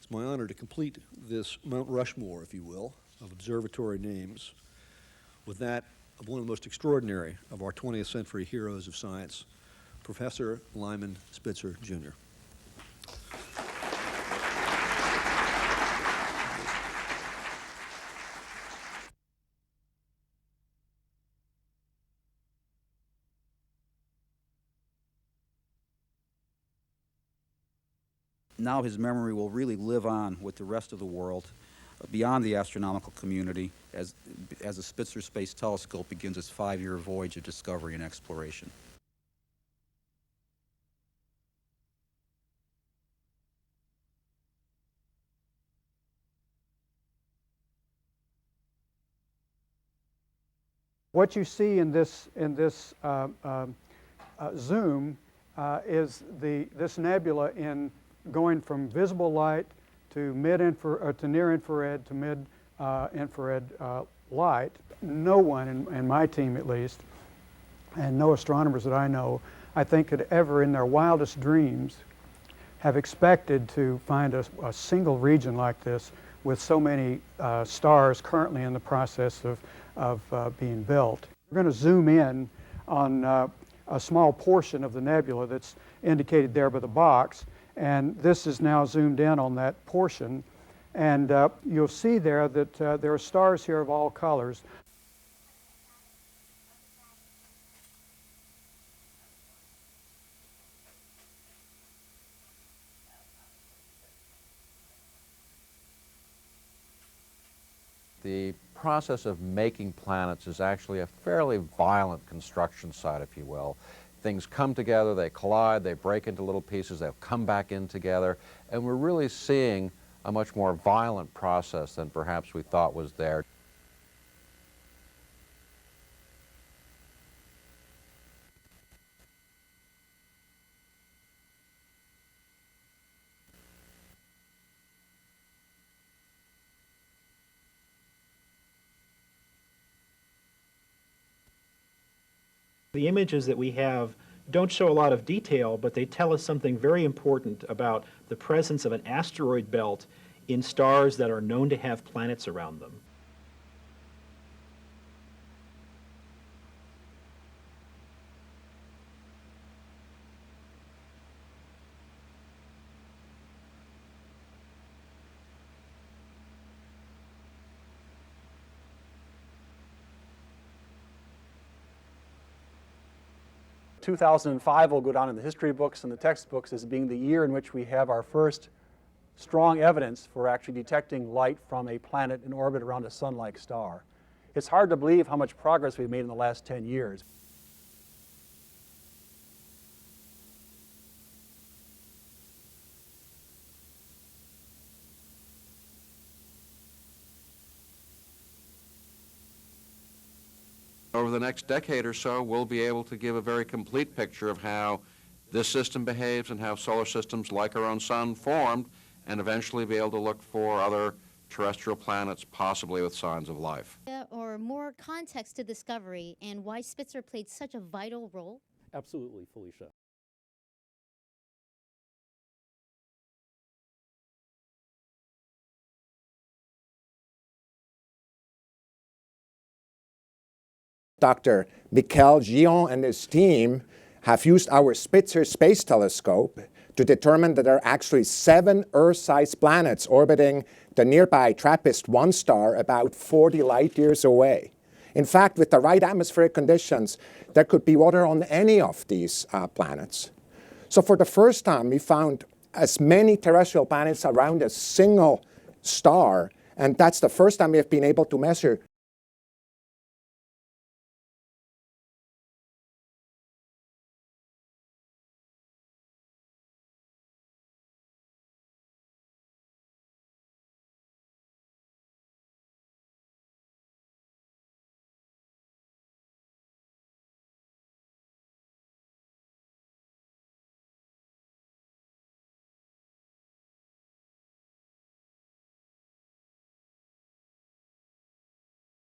It's my honor to complete this Mount Rushmore, if you will, of observatory names with that of one of the most extraordinary of our 20th century heroes of science, Professor Lyman Spitzer, Jr. Now his memory will really live on with the rest of the world beyond the astronomical community as the Spitzer Space Telescope begins its 5-year voyage of discovery and exploration. What you see in this zoom is this nebula in going from visible light to near infrared to mid infrared light. No one in my team, at least, and no astronomers that I know, I think could ever, in their wildest dreams, have expected to find a single region like this with so many stars currently in the process of being built. We're going to zoom in on a small portion of the nebula that's indicated there by the box, and this is now zoomed in on that portion, and you'll see there that there are stars here of all colors. The process of making planets is actually a fairly violent construction site, if you will. Things come together, they collide, they break into little pieces, they'll come back in together, and we're really seeing a much more violent process than perhaps we thought was there. The images that we have don't show a lot of detail, but they tell us something very important about the presence of an asteroid belt in stars that are known to have planets around them. In 2005 will go down in the history books and the textbooks as being the year in which we have our first strong evidence for actually detecting light from a planet in orbit around a sun-like star. It's hard to believe how much progress we've made in the last 10 years. Over the next decade or so, we'll be able to give a very complete picture of how this system behaves and how solar systems like our own sun formed, and eventually be able to look for other terrestrial planets, possibly with signs of life. Or more context to discovery and why Spitzer played such a vital role? Absolutely, Felicia. Dr. Michael Guillon and his team have used our Spitzer Space Telescope to determine that there are actually 7 Earth-sized planets orbiting the nearby TRAPPIST-1 star about 40 light years away. In fact, with the right atmospheric conditions, there could be water on any of these planets. So for the first time, we found as many terrestrial planets around a single star, and that's the first time we have been able to measure